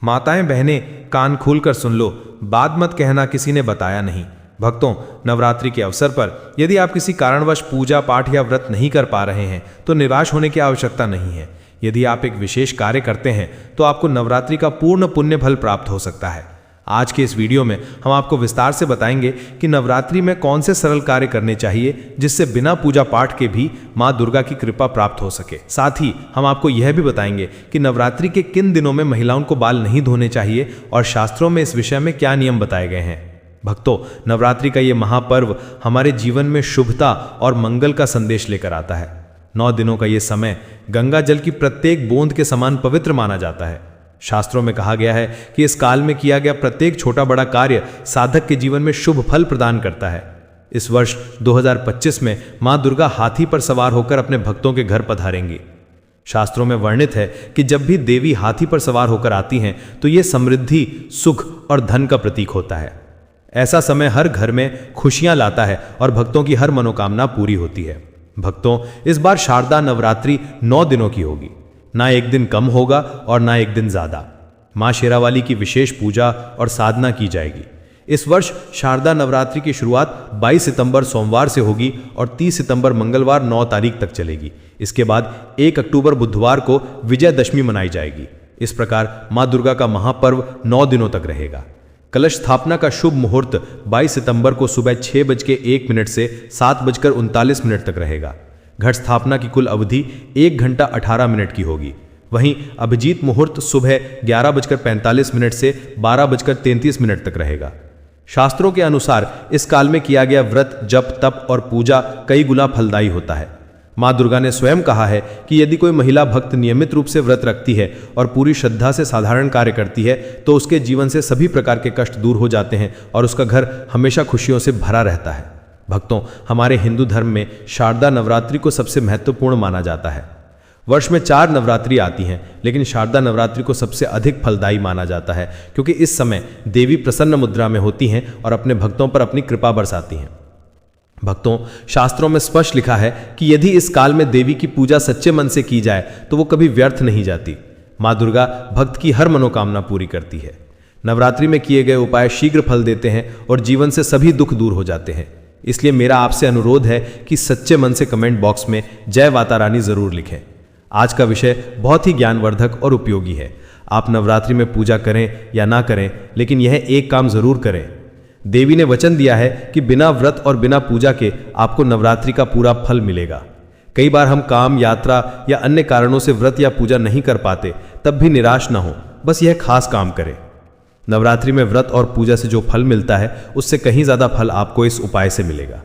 माताएं बहनें कान खोलकर सुन लो, बात मत कहना किसी ने बताया नहीं। भक्तों, नवरात्रि के अवसर पर यदि आप किसी कारणवश पूजा पाठ या व्रत नहीं कर पा रहे हैं तो निराश होने की आवश्यकता नहीं है। यदि आप एक विशेष कार्य करते हैं तो आपको नवरात्रि का पूर्ण पुण्य फल प्राप्त हो सकता है। आज के इस वीडियो में हम आपको विस्तार से बताएंगे कि नवरात्रि में कौन से सरल कार्य करने चाहिए जिससे बिना पूजा पाठ के भी मां दुर्गा की कृपा प्राप्त हो सके। साथ ही हम आपको यह भी बताएंगे कि नवरात्रि के किन दिनों में महिलाओं को बाल नहीं धोने चाहिए और शास्त्रों में इस विषय में क्या नियम बताए गए हैं। भक्तों, नवरात्रि का ये महापर्व हमारे जीवन में शुभता और मंगल का संदेश लेकर आता है। 9 दिनों का ये समय गंगा जल की प्रत्येक बूंद के समान पवित्र माना जाता है। शास्त्रों में कहा गया है कि इस काल में किया गया प्रत्येक छोटा बड़ा कार्य साधक के जीवन में शुभ फल प्रदान करता है। इस वर्ष 2025 में मां दुर्गा हाथी पर सवार होकर अपने भक्तों के घर पधारेंगी। शास्त्रों में वर्णित है कि जब भी देवी हाथी पर सवार होकर आती हैं तो ये समृद्धि, सुख और धन का प्रतीक होता है। ऐसा समय हर घर में खुशियां लाता है और भक्तों की हर मनोकामना पूरी होती है। भक्तों, इस बार शारदा नवरात्रि 9 दिनों की होगी। ना एक दिन कम होगा और ना एक दिन ज्यादा। मां शेरावाली की विशेष पूजा और साधना की जाएगी। इस वर्ष शारदा नवरात्रि की शुरुआत 22 सितंबर सोमवार से होगी और 30 सितंबर मंगलवार 9 तारीख तक चलेगी। इसके बाद 1 अक्टूबर बुधवार को विजयदशमी मनाई जाएगी। इस प्रकार मां दुर्गा का महापर्व 9 दिनों तक रहेगा। कलश स्थापना का शुभ मुहूर्त 22 सितंबर को सुबह 6:01 से 7:39 तक रहेगा। घट स्थापना की कुल अवधि 1 घंटा 18 मिनट की होगी। वहीं अभिजीत मुहूर्त सुबह 11:45 से 12:33 तक रहेगा। शास्त्रों के अनुसार इस काल में किया गया व्रत, जप, तप और पूजा कई गुना फलदायी होता है। मां दुर्गा ने स्वयं कहा है कि यदि कोई महिला भक्त नियमित रूप से व्रत रखती है और पूरी श्रद्धा से साधारण कार्य करती है तो उसके जीवन से सभी प्रकार के कष्ट दूर हो जाते हैं और उसका घर हमेशा खुशियों से भरा रहता है। भक्तों, हमारे हिंदू धर्म में शारदा नवरात्रि को सबसे महत्वपूर्ण माना जाता है। वर्ष में 4 नवरात्रि आती हैं, लेकिन शारदा नवरात्रि को सबसे अधिक फलदायी माना जाता है क्योंकि इस समय देवी प्रसन्न मुद्रा में होती हैं और अपने भक्तों पर अपनी कृपा बरसाती हैं। भक्तों, शास्त्रों में स्पष्ट लिखा है कि यदि इस काल में देवी की पूजा सच्चे मन से की जाए तो वो कभी व्यर्थ नहीं जाती। मां दुर्गा भक्त की हर मनोकामना पूरी करती है। नवरात्रि में किए गए उपाय शीघ्र फल देते हैं और जीवन से सभी दुख दूर हो जाते हैं। इसलिए मेरा आपसे अनुरोध है कि सच्चे मन से कमेंट बॉक्स में जय माता रानी जरूर लिखें। आज का विषय बहुत ही ज्ञानवर्धक और उपयोगी है। आप नवरात्रि में पूजा करें या ना करें, लेकिन यह एक काम जरूर करें। देवी ने वचन दिया है कि बिना व्रत और बिना पूजा के आपको नवरात्रि का पूरा फल मिलेगा। कई बार हम काम, यात्रा या अन्य कारणों से व्रत या पूजा नहीं कर पाते, तब भी निराश ना हो, बस यह खास काम करें। नवरात्रि में व्रत और पूजा से जो फल मिलता है उससे कहीं ज्यादा फल आपको इस उपाय से मिलेगा।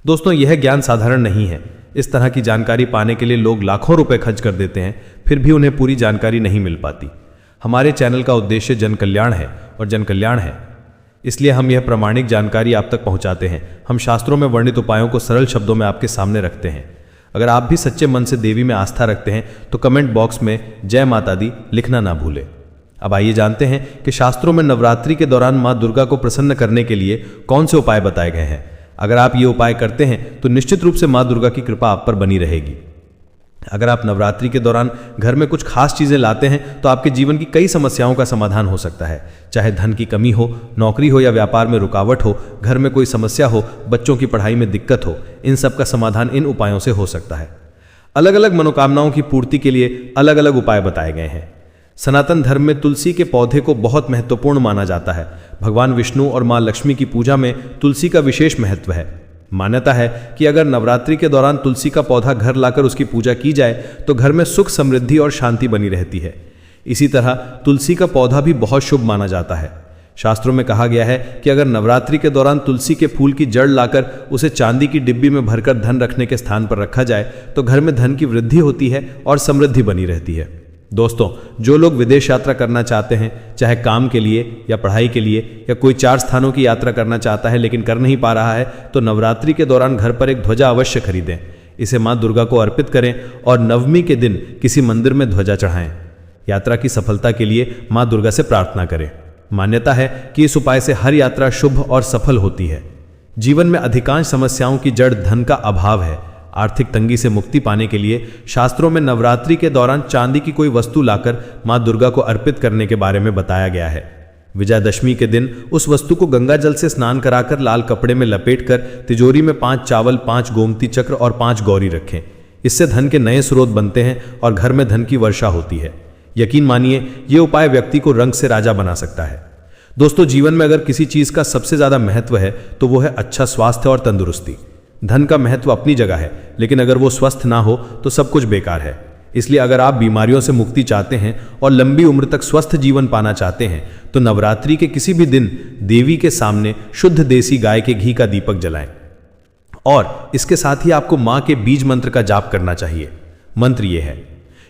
दोस्तों, यह ज्ञान साधारण नहीं है। इस तरह की जानकारी पाने के लिए लोग लाखों रुपए खर्च कर देते हैं, फिर भी उन्हें पूरी जानकारी नहीं मिल पाती। हमारे चैनल का उद्देश्य जन कल्याण है और जन कल्याण है, इसलिए हम यह प्रामाणिक जानकारी आप तक पहुंचाते हैं। हम शास्त्रों में वर्णित उपायों को सरल शब्दों में आपके सामने रखते हैं। अगर आप भी सच्चे मन से देवी में आस्था रखते हैं तो कमेंट बॉक्स में जय माता दी लिखना ना भूलें। अब आइए जानते हैं कि शास्त्रों में नवरात्रि के दौरान मां दुर्गा को प्रसन्न करने के लिए कौन से उपाय बताए गए हैं। अगर आप ये उपाय करते हैं तो निश्चित रूप से मां दुर्गा की कृपा आप पर बनी रहेगी। अगर आप नवरात्रि के दौरान घर में कुछ खास चीजें लाते हैं तो आपके जीवन की कई समस्याओं का समाधान हो सकता है। चाहे धन की कमी हो, नौकरी हो या व्यापार में रुकावट हो, घर में कोई समस्या हो, बच्चों की पढ़ाई में दिक्कत हो, इन सब का समाधान इन उपायों से हो सकता है। अलग अलग मनोकामनाओं की पूर्ति के लिए अलग अलग उपाय बताए गए हैं। सनातन धर्म में तुलसी के पौधे को बहुत महत्वपूर्ण माना जाता है। भगवान विष्णु और मां लक्ष्मी की पूजा में तुलसी का विशेष महत्व है। मान्यता है कि अगर नवरात्रि के दौरान तुलसी का पौधा घर लाकर उसकी पूजा की जाए तो घर में सुख, समृद्धि और शांति बनी रहती है। इसी तरह तुलसी का पौधा भी बहुत शुभ माना जाता है। शास्त्रों में कहा गया है कि अगर नवरात्रि के दौरान तुलसी के फूल की जड़ लाकर उसे चांदी की डिब्बी में भरकर धन रखने के स्थान पर रखा जाए तो घर में धन की वृद्धि होती है और समृद्धि बनी रहती है। दोस्तों, जो लोग विदेश यात्रा करना चाहते हैं, चाहे काम के लिए या पढ़ाई के लिए या कोई 4 स्थानों की यात्रा करना चाहता है लेकिन कर नहीं पा रहा है, तो नवरात्रि के दौरान घर पर एक ध्वजा अवश्य खरीदें। इसे मां दुर्गा को अर्पित करें और नवमी के दिन किसी मंदिर में ध्वजा चढ़ाएं। यात्रा की सफलता के लिए मां दुर्गा से प्रार्थना करें। मान्यता है कि इस उपाय से हर यात्रा शुभ और सफल होती है। जीवन में अधिकांश समस्याओं की जड़ धन का अभाव है। आर्थिक तंगी से मुक्ति पाने के लिए शास्त्रों में नवरात्रि के दौरान चांदी की कोई वस्तु लाकर मां दुर्गा को अर्पित करने के बारे में बताया गया है। विजयादशमी के दिन उस वस्तु को गंगा जल से स्नान कराकर लाल कपड़े में लपेटकर तिजोरी में 5 चावल, 5 गोमती चक्र और 5 गौरी रखें। इससे धन के नए स्रोत बनते हैं और घर में धन की वर्षा होती है। यकीन मानिए, ये उपाय व्यक्ति को रंग से राजा बना सकता है। दोस्तों, जीवन में अगर किसी चीज का सबसे ज्यादा महत्व है तो वो है अच्छा स्वास्थ्य और तंदुरुस्ती। धन का महत्व अपनी जगह है, लेकिन अगर वो स्वस्थ ना हो तो सब कुछ बेकार है। इसलिए अगर आप बीमारियों से मुक्ति चाहते हैं और लंबी उम्र तक स्वस्थ जीवन पाना चाहते हैं तो नवरात्रि के किसी भी दिन देवी के सामने शुद्ध देसी गाय के घी का दीपक जलाएं। और इसके साथ ही आपको मां के बीज मंत्र का जाप करना चाहिए। मंत्र ये है,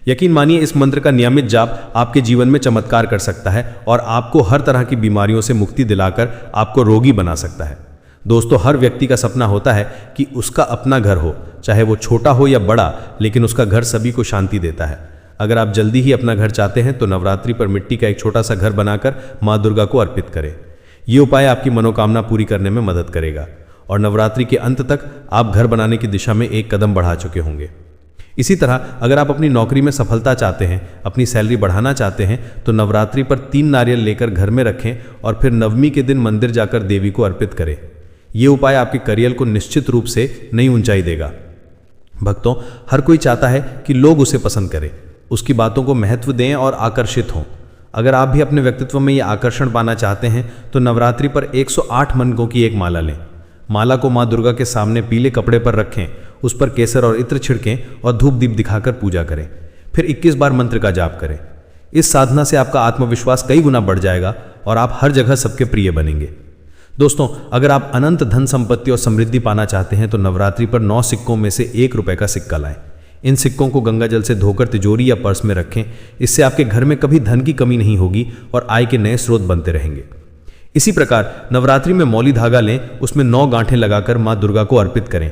यकीन मानिए इस मंत्र का नियमित जाप आपके जीवन में चमत्कार कर सकता है और आपको हर तरह की बीमारियों से मुक्ति दिलाकर आपको रोगी बना सकता है। दोस्तों, हर व्यक्ति का सपना होता है कि उसका अपना घर हो, चाहे वो छोटा हो या बड़ा, लेकिन उसका घर सभी को शांति देता है। अगर आप जल्दी ही अपना घर चाहते हैं तो नवरात्रि पर मिट्टी का एक छोटा सा घर बनाकर मां दुर्गा को अर्पित करें। ये उपाय आपकी मनोकामना पूरी करने में मदद करेगा और नवरात्रि के अंत तक आप घर बनाने की दिशा में एक कदम बढ़ा चुके होंगे। इसी तरह अगर आप अपनी नौकरी में सफलता चाहते हैं, अपनी सैलरी बढ़ाना चाहते हैं तो नवरात्रि पर 3 नारियल लेकर घर में रखें और फिर नवमी के दिन मंदिर जाकर देवी को अर्पित करें। ये उपाय आपके करियर को निश्चित रूप से नई ऊंचाई देगा। भक्तों, हर कोई चाहता है कि लोग उसे पसंद करें, उसकी बातों को महत्व दें और आकर्षित हों। अगर आप भी अपने व्यक्तित्व में ये आकर्षण पाना चाहते हैं तो नवरात्रि पर 108 मनकों की एक माला लें। माला को मां दुर्गा के सामने पीले कपड़े पर रखें, उस पर केसर और इत्र छिड़कें और धूप दीप दिखाकर पूजा करें। फिर 21 बार मंत्र का जाप करें। इस साधना से आपका आत्मविश्वास कई गुना बढ़ जाएगा और आप हर जगह सबके प्रिय बनेंगे। दोस्तों, अगर आप अनंत धन संपत्ति और समृद्धि पाना चाहते हैं तो नवरात्रि पर 9 सिक्कों में से 1 रुपए का सिक्का लाएं। इन सिक्कों को गंगा जल से धोकर तिजोरी या पर्स में रखें। इससे आपके घर में कभी धन की कमी नहीं होगी और आय के नए स्रोत बनते रहेंगे। इसी प्रकार नवरात्रि में मौली धागा लें, उसमें 9 गांठें लगाकर मां दुर्गा को अर्पित करें।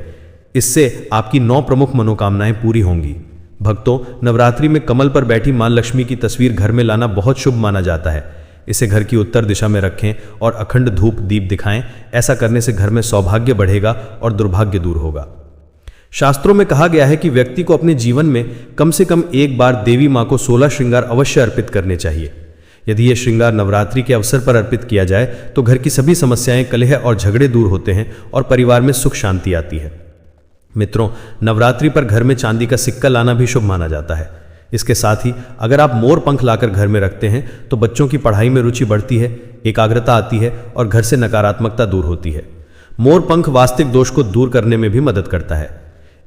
इससे आपकी 9 प्रमुख मनोकामनाएं पूरी होंगी। भक्तों, नवरात्रि में कमल पर बैठी मां लक्ष्मी की तस्वीर घर में लाना बहुत शुभ माना जाता है। इसे घर की उत्तर दिशा में रखें और अखंड धूप दीप दिखाएं। ऐसा करने से घर में सौभाग्य बढ़ेगा और दुर्भाग्य दूर होगा। शास्त्रों में कहा गया है कि व्यक्ति को अपने जीवन में कम से कम एक बार देवी मां को 16 श्रृंगार अवश्य अर्पित करने चाहिए। यदि यह श्रृंगार नवरात्रि के अवसर पर अर्पित किया जाए तो घर की सभी समस्याएं, कलह और झगड़े दूर होते हैं और परिवार में सुख शांति आती है। मित्रों, नवरात्रि पर घर में चांदी का सिक्का लाना भी शुभ माना जाता है। इसके साथ ही अगर आप मोर पंख लाकर घर में रखते हैं तो बच्चों की पढ़ाई में रुचि बढ़ती है, एकाग्रता आती है और घर से नकारात्मकता दूर होती है। मोर पंख वास्तविक दोष को दूर करने में भी मदद करता है।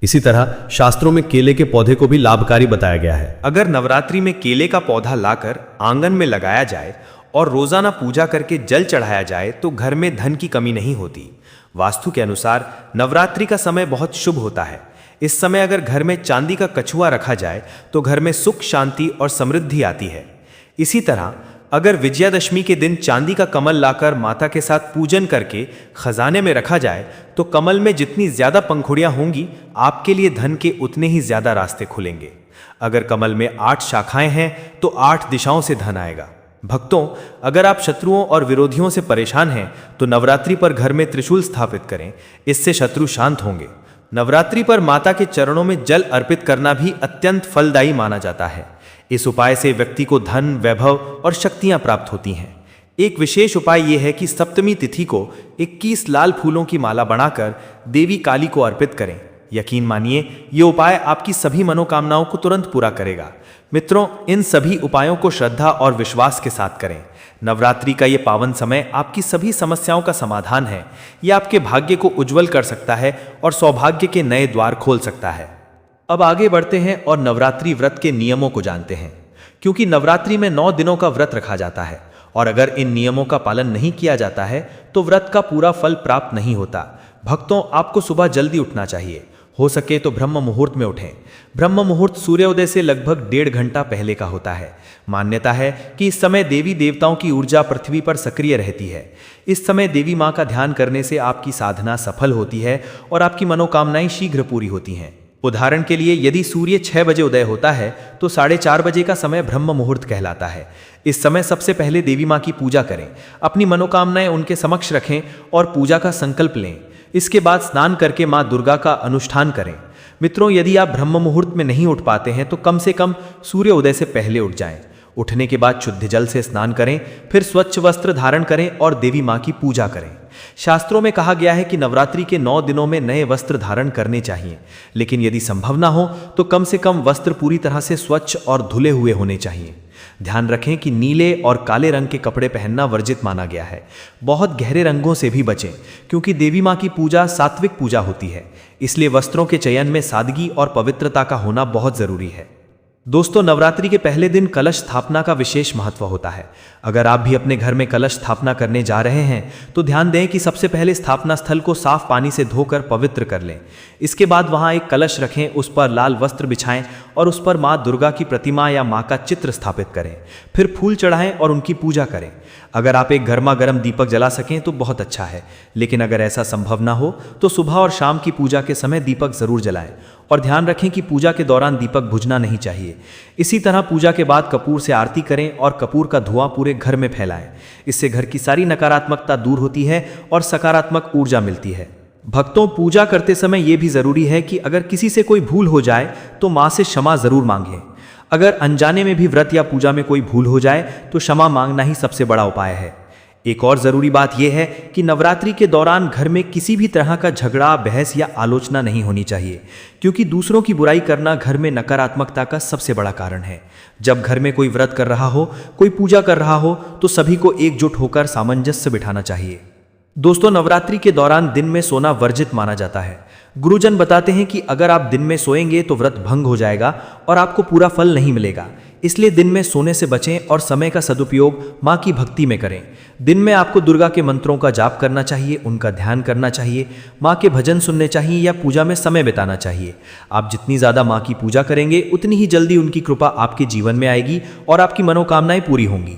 इसी तरह शास्त्रों में केले के पौधे को भी लाभकारी बताया गया है। अगर नवरात्रि में केले का पौधा लाकर आंगन में लगाया जाए और रोजाना पूजा करके जल चढ़ाया जाए तो घर में धन की कमी नहीं होती। वास्तु के अनुसार नवरात्रि का समय बहुत शुभ होता है। इस समय अगर घर में चांदी का कछुआ रखा जाए तो घर में सुख, शांति और समृद्धि आती है। इसी तरह अगर विजयादशमी के दिन चांदी का कमल लाकर माता के साथ पूजन करके खजाने में रखा जाए तो कमल में जितनी ज्यादा पंखुड़ियां होंगी, आपके लिए धन के उतने ही ज्यादा रास्ते खुलेंगे। अगर कमल में 8 शाखाएं हैं तो 8 दिशाओं से धन आएगा। भक्तों, अगर आप शत्रुओं और विरोधियों से परेशान हैं तो नवरात्रि पर घर में त्रिशूल स्थापित करें, इससे शत्रु शांत होंगे। नवरात्रि पर माता के चरणों में जल अर्पित करना भी अत्यंत फलदायी माना जाता है। इस उपाय से व्यक्ति को धन, वैभव और शक्तियां प्राप्त होती हैं। एक विशेष उपाय यह है कि सप्तमी तिथि को 21 लाल फूलों की माला बनाकर देवी काली को अर्पित करें। यकीन मानिए, ये उपाय आपकी सभी मनोकामनाओं को तुरंत पूरा करेगा। मित्रों, इन सभी उपायों को श्रद्धा और विश्वास के साथ करें। नवरात्रि का ये पावन समय आपकी सभी समस्याओं का समाधान है। ये आपके भाग्य को उज्जवल कर सकता है और सौभाग्य के नए द्वार खोल सकता है। अब आगे बढ़ते हैं और नवरात्रि व्रत के नियमों को जानते हैं। क्योंकि नवरात्रि में 9 दिनों का व्रत रखा जाता है और अगर इन नियमों का पालन नहीं किया जाता है तो व्रत का पूरा फल प्राप्त नहीं होता। भक्तों, आपको सुबह जल्दी उठना चाहिए। हो सके तो ब्रह्म मुहूर्त में उठें। ब्रह्म मुहूर्त सूर्योदय से लगभग 1.5 घंटा पहले का होता है। मान्यता है कि इस समय देवी देवताओं की ऊर्जा पृथ्वी पर सक्रिय रहती है। इस समय देवी मां का ध्यान करने से आपकी साधना सफल होती है और आपकी मनोकामनाएं शीघ्र पूरी होती हैं। उदाहरण के लिए, यदि सूर्य 6 बजे उदय होता है तो 4:30 बजे का समय ब्रह्म मुहूर्त कहलाता है। इस समय सबसे पहले देवी मां की पूजा करें, अपनी मनोकामनाएं उनके समक्ष रखें और पूजा का संकल्प लें। इसके बाद स्नान करके मां दुर्गा का अनुष्ठान करें। मित्रों, यदि आप ब्रह्म मुहूर्त में नहीं उठ पाते हैं तो कम से कम सूर्य उदय से पहले उठ जाएं। उठने के बाद शुद्ध जल से स्नान करें, फिर स्वच्छ वस्त्र धारण करें और देवी माँ की पूजा करें। शास्त्रों में कहा गया है कि नवरात्रि के 9 दिनों में नए वस्त्र धारण करने चाहिए, लेकिन यदि संभव ना हो तो कम से कम वस्त्र पूरी तरह से स्वच्छ और धुले हुए होने चाहिए। ध्यान रखें कि नीले और काले रंग के कपड़े पहनना वर्जित माना गया है। बहुत गहरे रंगों से भी बचें, क्योंकि देवी माँ की पूजा सात्विक पूजा होती है, इसलिए वस्त्रों के चयन में सादगी और पवित्रता का होना बहुत जरूरी है। दोस्तों, नवरात्रि के पहले दिन कलश स्थापना का विशेष महत्व होता है। अगर आप भी अपने घर में कलश स्थापना करने जा रहे हैं तो ध्यान दें कि सबसे पहले स्थापना स्थल को साफ पानी से धोकर पवित्र कर लें। इसके बाद वहां एक कलश रखें, उस पर लाल वस्त्र बिछाएं और उस पर माँ दुर्गा की प्रतिमा या माँ का चित्र स्थापित करें। फिर फूल चढ़ाएं और उनकी पूजा करें। अगर आप एक गर्मा गर्म दीपक जला सकें तो बहुत अच्छा है, लेकिन अगर ऐसा संभव ना हो तो सुबह और शाम की पूजा के समय दीपक जरूर जलाएं और ध्यान रखें कि पूजा के दौरान दीपक बुझना नहीं चाहिए। इसी तरह पूजा के बाद कपूर से आरती करें और कपूर का धुआं पूरे घर में फैलाएं। इससे घर की सारी नकारात्मकता दूर होती है और सकारात्मक ऊर्जा मिलती है। भक्तों, पूजा करते समय यह भी जरूरी है कि अगर किसी से कोई भूल हो जाए तो माँ से क्षमा जरूर मांगें। अगर अनजाने में भी व्रत या पूजा में कोई भूल हो जाए तो क्षमा मांगना ही सबसे बड़ा उपाय है। एक और जरूरी बात यह है कि नवरात्रि के दौरान घर में किसी भी तरह का झगड़ा, बहस या आलोचना नहीं होनी चाहिए, क्योंकि दूसरों की बुराई करना घर में नकारात्मकता का सबसे बड़ा कारण है। जब घर में कोई व्रत कर रहा हो, कोई पूजा कर रहा हो, तो सभी को एकजुट होकर सामंजस्य बिठाना चाहिए। दोस्तों, नवरात्रि के दौरान दिन में सोना वर्जित माना जाता है। गुरुजन बताते हैं कि अगर आप दिन में सोएंगे तो व्रत भंग हो जाएगा और आपको पूरा फल नहीं मिलेगा। इसलिए दिन में सोने से बचें और समय का सदुपयोग माँ की भक्ति में करें। दिन में आपको दुर्गा के मंत्रों का जाप करना चाहिए, उनका ध्यान करना चाहिए, माँ के भजन सुनने चाहिए या पूजा में समय बिताना चाहिए। आप जितनी ज़्यादा माँ की पूजा करेंगे उतनी ही जल्दी उनकी कृपा आपके जीवन में आएगी और आपकी मनोकामनाएं पूरी होंगी।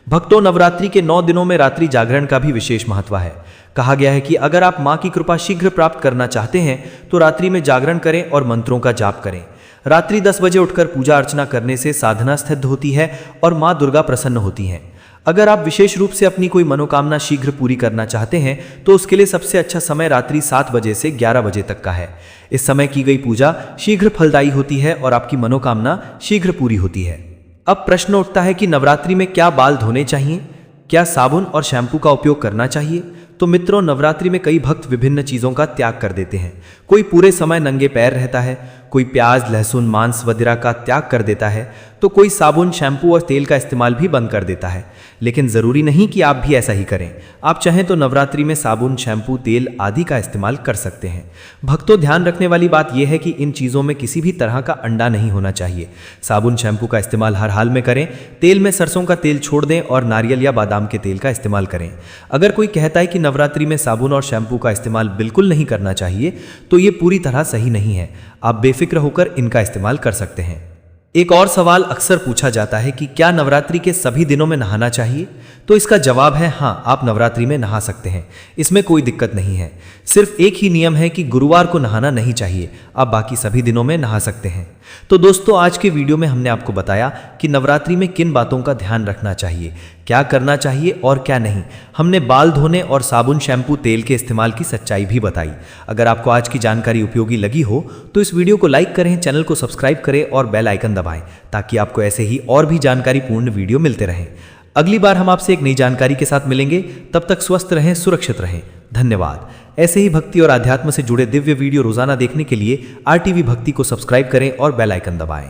भक्तों, नवरात्रि के 9 दिनों में रात्रि जागरण का भी विशेष महत्व है। कहा गया है कि अगर आप माँ की कृपा शीघ्र प्राप्त करना चाहते हैं तो रात्रि में जागरण करें और मंत्रों का जाप करें। रात्रि 10 बजे उठकर पूजा अर्चना करने से साधना सिद्ध होती है और माँ दुर्गा प्रसन्न होती हैं। अगर आप विशेष रूप से अपनी कोई मनोकामना शीघ्र पूरी करना चाहते हैं तो उसके लिए सबसे अच्छा समय रात्रि 7 बजे से 11 बजे तक का है। इस समय की गई पूजा शीघ्र फलदायी होती है और आपकी मनोकामना शीघ्र पूरी होती है। अब प्रश्न उठता है कि नवरात्रि में क्या बाल धोने चाहिए? क्या साबुन और शैम्पू का उपयोग करना चाहिए? तो मित्रों, नवरात्रि में कई भक्त विभिन्न चीज़ों का त्याग कर देते हैं। कोई पूरे समय नंगे पैर रहता है, कोई प्याज, लहसुन, मांस वगैरह का त्याग कर देता है, तो कोई साबुन, शैम्पू और तेल का इस्तेमाल भी बंद कर देता है। लेकिन ज़रूरी नहीं कि आप भी ऐसा ही करें। आप चाहें तो नवरात्रि में साबुन, शैम्पू, तेल आदि का इस्तेमाल कर सकते हैं। भक्तों, ध्यान रखने वाली बात यह है कि इन चीज़ों में किसी भी तरह का अंडा नहीं होना चाहिए। साबुन, शैम्पू का इस्तेमाल हर हाल में करें। तेल में सरसों का तेल छोड़ दें और नारियल या बादाम के तेल का इस्तेमाल करें। अगर कोई कहता है कि नवरात्रि में साबुन और शैम्पू का इस्तेमाल बिल्कुल नहीं करना चाहिए तो ये पूरी तरह सही नहीं है। आप बेफिक्र होकर इनका इस्तेमाल कर सकते हैं। एक और सवाल अक्सर पूछा जाता है कि क्या नवरात्रि के सभी दिनों में नहाना चाहिए? तो इसका जवाब है हाँ, आप नवरात्रि में नहा सकते हैं। इसमें कोई दिक्कत नहीं है। सिर्फ एक ही नियम है कि गुरुवार को नहाना नहीं चाहिए। आप बाकी सभी दिनों में नहा सकते हैं। तो दोस्तों, आज के वीडियो में हमने आपको बताया कि नवरात्रि में किन बातों का ध्यान रखना चाहिए, क्या करना चाहिए और क्या नहीं। हमने बाल धोने और साबुन, शैम्पू, तेल के इस्तेमाल की सच्चाई भी बताई। अगर आपको आज की जानकारी उपयोगी लगी हो तो इस वीडियो को लाइक करें, चैनल को सब्सक्राइब करें और बेल आइकन दबाएं, ताकि आपको ऐसे ही और भी जानकारी पूर्ण वीडियो मिलते रहें। अगली बार हम आपसे एक नई जानकारी के साथ मिलेंगे। तब तक स्वस्थ रहें, सुरक्षित रहें। धन्यवाद। ऐसे ही भक्ति और आध्यात्म से जुड़े दिव्य वीडियो रोजाना देखने के लिए RTV भक्ति को सब्सक्राइब करें और बेल आइकन दबाएं।